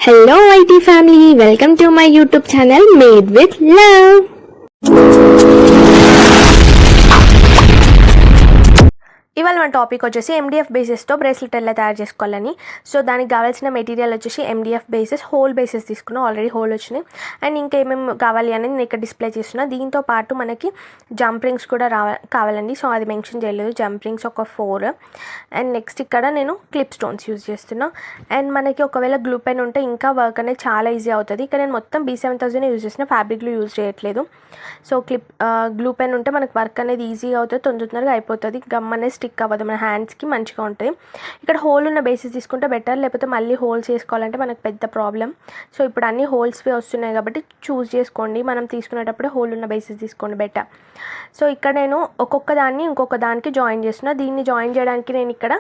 Hello IT family, welcome to my YouTube channel Made with Love. ఇవాళ మన topic వచ్చేసి MDF బేసిస్తో bracelet ఎలా తయారు చేసుకోవాలని. సో దానికి కావాల్సిన మెటీరియల్ వచ్చేసి ఎండిఎఫ్ బేసిస్, హోల్ బేసిస్ తీసుకున్నాం, ఆల్రెడీ హోల్ వచ్చినాయి. అండ్ ఇంకేమేమి కావాలి అనేది నేను ఇక్కడ డిస్ప్లే చేస్తున్నా. దీంతో పాటు మనకి జంప్ రింగ్స్ కూడా కావాలండి. సో అది మెన్షన్ చేయలేదు, జంప్ రింగ్స్ ఒక 4. అండ్ నెక్స్ట్ ఇక్కడ నేను క్లిప్ స్టోన్స్ యూజ్ చేస్తున్నా. అండ్ మనకి ఒకవేళ గ్లూ పెన్ ఉంటే ఇంకా వర్క్ అనేది చాలా ఈజీ అవుతుంది. ఇక్కడ నేను మొత్తం B7000 యూజ్ చేసిన, ఫ్యాబ్రిక్లు యూజ్ చేయట్లేదు. సో గ్లూ పెన్ ఉంటే మనకు వర్క్ అనేది ఈజీగా అవుతుంది, తొందరగా అయిపోతుంది, గమ్ అనేది స్టిక్ అవ్వదు, మన హ్యాండ్స్కి మంచిగా ఉంటుంది. ఇక్కడ హోల్ ఉన్న బేసిస్ తీసుకుంటే బెటర్, లేకపోతే మళ్ళీ హోల్స్ వేసుకోవాలంటే మనకు పెద్ద ప్రాబ్లం. సో ఇప్పుడు అన్ని హోల్స్వి వస్తున్నాయి కాబట్టి చూస్ చేసుకోండి, మనం తీసుకునేటప్పుడు హోల్ ఉన్న బేసిస్ తీసుకోండి బెటర్. సో ఇక్కడ నేను ఒక్కొక్క దాన్ని ఇంకొక దానికి జాయిన్ చేస్తున్నా. దీన్ని జాయిన్ చేయడానికి నేను ఇక్కడ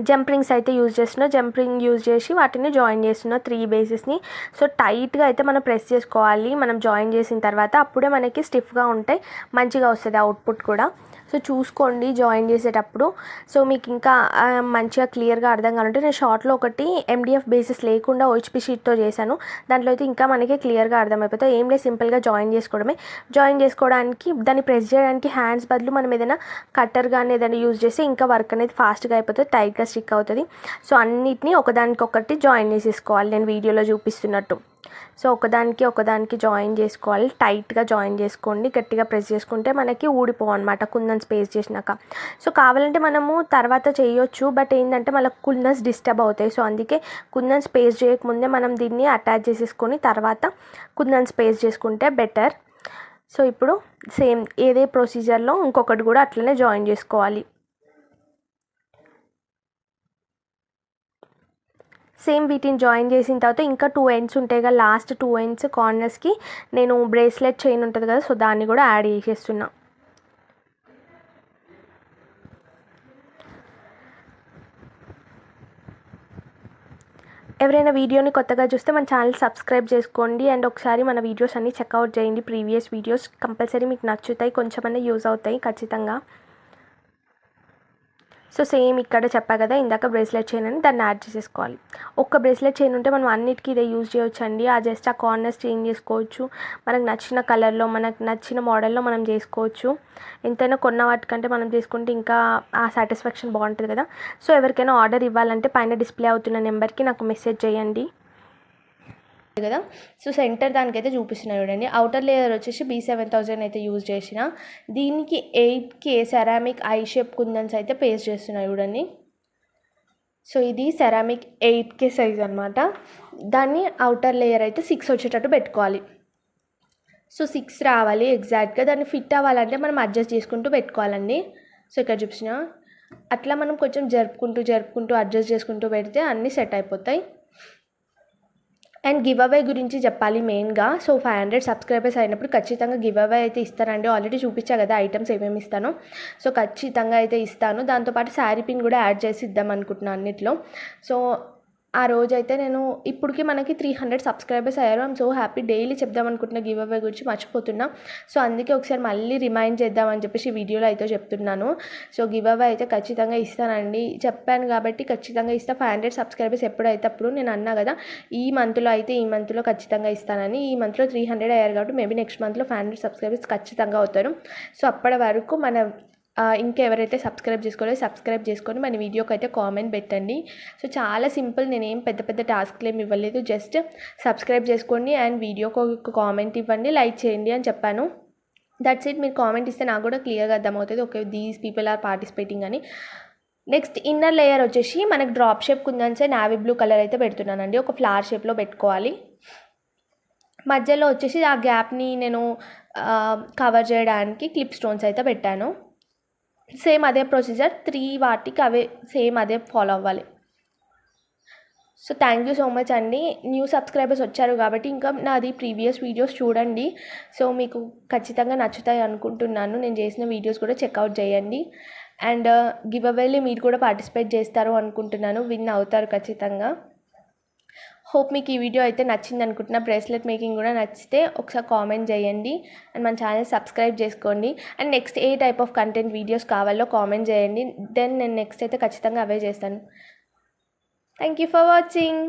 జంప్ రింగ్స్ అయితే యూజ్ చేస్తున్నా. జంప్ రింగ్ యూజ్ చేసి వాటిని జాయిన్ చేస్తున్నా 3 బేసెస్ని. సో టైట్గా అయితే మనం ప్రెస్ చేసుకోవాలి మనం జాయిన్ చేసిన తర్వాత, అప్పుడే మనకి స్టిఫ్గా ఉంటాయి, మంచిగా వస్తుంది అవుట్పుట్ కూడా. సో చూసుకోండి జాయిన్ చేసేటప్పుడు. సో మీకు ఇంకా మంచిగా క్లియర్గా అర్థం కావాలంటే నేను షార్ట్లో ఒకటి ఎండిఎఫ్ బేసిస్ లేకుండా OHP షీట్తో చేశాను, దాంట్లో అయితే ఇంకా మనకి క్లియర్గా అర్థమైపోతుంది. ఏం లేదు, సింపుల్గా జాయిన్ చేసుకోవడమే. జాయిన్ చేసుకోవడానికి దాన్ని ప్రెస్ చేయడానికి హ్యాండ్స్ బదులు మనం ఏదైనా కట్టర్ కానీ ఏదైనా యూజ్ చేస్తే ఇంకా వర్క్ అనేది ఫాస్ట్గా అయిపోతుంది, టైట్గా స్టిక్ అవుతుంది. సో అన్నిటినీ ఒకదానికొకటి జాయిన్ చేసేసుకోవాలి నేను వీడియోలో చూపిస్తున్నట్టు. సో ఒకదానికి జాయిన్ చేసుకోవాలి, టైట్గా జాయిన్ చేసుకోండి, గట్టిగా ప్రెస్ చేసుకుంటే మనకి ఊడిపోవన్నమాట కుందన్స్ పేస్ట్ చేసినాక. సో కావాలంటే మనము తర్వాత చేయొచ్చు, బట్ ఏంటంటే మళ్ళీ కుందన్స్ డిస్టర్బ్ అవుతాయి. సో అందుకే కుందన్స్ పేస్ట్ చేయకముందే మనం దీన్ని అటాచ్ చేసేసుకొని తర్వాత కుందన్స్ పేస్ట్ చేసుకుంటే బెటర్. సో ఇప్పుడు సేమ్ ఏదే ప్రొసీజర్లో ఇంకొకటి కూడా అట్లనే జాయిన్ చేసుకోవాలి. సేమ్ వీటిని జాయిన్ చేసిన తర్వాత ఇంకా 2 ఎండ్స్ ఉంటాయి కదా, లాస్ట్ 2 ఎండ్స్ కార్నర్స్కి నేను బ్రేస్లెట్ చైన్ ఉంటుంది కదా, సో దాన్ని కూడా యాడ్ చేసేస్తున్నా. ఎవరైనా వీడియోని కొత్తగా చూస్తే మన ఛానల్ సబ్స్క్రైబ్ చేసుకోండి. అండ్ ఒకసారి మన వీడియోస్ అన్నీ చెక్అవుట్ చేయండి, ప్రీవియస్ వీడియోస్ కంపల్సరీ మీకు నచ్చుతాయి, కొంచెమన్నా యూజ్ అవుతాయి ఖచ్చితంగా. సో సేమ్ ఇక్కడ చెప్పా కదా ఇందాక బ్రేస్లెట్ చైన్ అని, దాన్ని యాడ్ చేసేసుకోవాలి. ఒక్క బ్రేస్లెట్ చైన్ ఉంటే మనం అన్నిటికీ ఇదే యూజ్ చేయొచ్చు అండి. జస్ట్ ఆ కార్నర్స్ చేంజ్ చేసుకోవచ్చు, మనకు నచ్చిన కలర్లో మనకు నచ్చిన మోడల్లో మనం చేసుకోవచ్చు. ఎంతైనా కొన్న వాటికంటే మనం చేసుకుంటే ఇంకా ఆ సాటిస్ఫాక్షన్ బాగుంటుంది కదా. సో ఎవరికైనా ఆర్డర్ ఇవ్వాలంటే పైన డిస్ప్లే అవుతున్న నెంబర్కి నాకు మెసేజ్ చేయండి కదా. సో సెంటర్ దానికైతే చూపిస్తున్నాయి చూడండి. అవుటర్ లేయర్ వచ్చేసి B7000 అయితే యూజ్ చేసిన. దీనికి 8K సెరామిక్ ఐ షేప్ కుందన్స్ అయితే పేస్ట్ చేస్తున్నాయి చూడండి. సో ఇది సెరామిక్ 8K సైజ్ అనమాట. దాన్ని అవుటర్ లేయర్ అయితే 6 వచ్చేటట్టు పెట్టుకోవాలి. సో 6 రావాలి ఎగ్జాక్ట్గా. దాన్ని ఫిట్ అవ్వాలంటే మనం అడ్జస్ట్ చేసుకుంటూ పెట్టుకోవాలండి. సో ఇక్కడ చూసిన అట్లా మనం కొంచెం జరుపుకుంటూ అడ్జస్ట్ చేసుకుంటూ పెడితే అన్నీ సెట్ అయిపోతాయి. అండ్ గివ్ అవే గురించి చెప్పాలి మెయిన్గా. సో 500 సబ్స్క్రైబర్స్ అయినప్పుడు ఖచ్చితంగా గివ్ అవే అయితే ఇస్తానండి. ఆల్రెడీ చూపించా కదా ఐటమ్స్ ఏమేమి ఇస్తానో, సో ఖచ్చితంగా అయితే ఇస్తాను. దాంతోపాటు శారీ పిన్ కూడా యాడ్ చేసి ఇద్దాం అనుకుంటున్నాను అన్నిట్లో. సో ఆ రోజైతే నేను ఇప్పటికి మనకి 300 సబ్స్క్రైబర్స్ అయ్యారు. I'm so happy. డైలీ చెప్దాం అనుకుంటున్న గివ్ అవే గురించి మర్చిపోతున్నా. సో అందుకే ఒకసారి మళ్ళీ రిమైండ్ చేద్దామని చెప్పేసి వీడియోలో అయితే చెప్తున్నాను. సో గివ్ అవే అయితే ఖచ్చితంగా ఇస్తానండి, చెప్పాను కాబట్టి ఖచ్చితంగా ఇస్తా. 500 సబ్స్క్రైబర్స్ ఎప్పుడైతే అప్పుడు నేను అన్నా కదా ఈ మంత్లో ఖచ్చితంగా ఇస్తానని. ఈ మంత్లో 300 అయ్యారు కాబట్టి మేబీ నెక్స్ట్ మంత్లో 500 సబ్స్క్రైబర్స్ ఖచ్చితంగా అవుతారు. సో అప్పటి వరకు ఇంకెవరైతే సబ్స్క్రైబ్ చేసుకొని మన వీడియోకి అయితే కామెంట్ పెట్టండి. సో చాలా సింపుల్, నేనేం పెద్ద టాస్క్లు ఏమి ఇవ్వలేదు, జస్ట్ సబ్స్క్రైబ్ చేసుకోండి అండ్ వీడియోకి ఒక కామెంట్ ఇవ్వండి, లైక్ చేయండి అని చెప్పాను. That's it. మీరు కామెంట్ ఇస్తే నాకు కూడా క్లియర్గా అర్థమవుతుంది, okay these people are participating అని. నెక్స్ట్ ఇన్నర్ లేయర్ వచ్చేసి మనకు డ్రాప్ షేప్ కుందన్సే నావీ బ్లూ కలర్ అయితే పెడుతున్నానండి. ఒక ఫ్లవర్ షేప్లో పెట్టుకోవాలి. మధ్యలో వచ్చేసి ఆ గ్యాప్ని నేను కవర్ చేయడానికి క్లిప్ స్టోన్స్ అయితే పెట్టాను. సేమ్ అదే ప్రొసీజర్ 3 వాటికి అవే సేమ్ అదే ఫాలో అవ్వాలి. So thank you so much అండి. న్యూ సబ్స్క్రైబర్స్ వచ్చారు కాబట్టి ఇంకా నాది ప్రీవియస్ వీడియోస్ చూడండి. సో మీకు ఖచ్చితంగా నచ్చుతాయి అనుకుంటున్నాను. నేను చేసిన వీడియోస్ కూడా చెక్అవుట్ చేయండి. అండ్ గివ్ అవేలో మీరు కూడా పార్టిసిపేట్ చేస్తారు అనుకుంటున్నాను, విన్ అవుతారు ఖచ్చితంగా. హోప్ మీకు ఈ వీడియో అయితే నచ్చింది అనుకుంటున్నా. బ్రేస్లెట్ మేకింగ్ కూడా నచ్చితే ఒకసారి కామెంట్ చేయండి అండ్ మన ఛానల్ సబ్స్క్రైబ్ చేసుకోండి. And next A type of content videos కావాలో కామెంట్ చేయండి, దెన్ నేను నెక్స్ట్ అయితే ఖచ్చితంగా అవే చేస్తాను. Thank you for watching.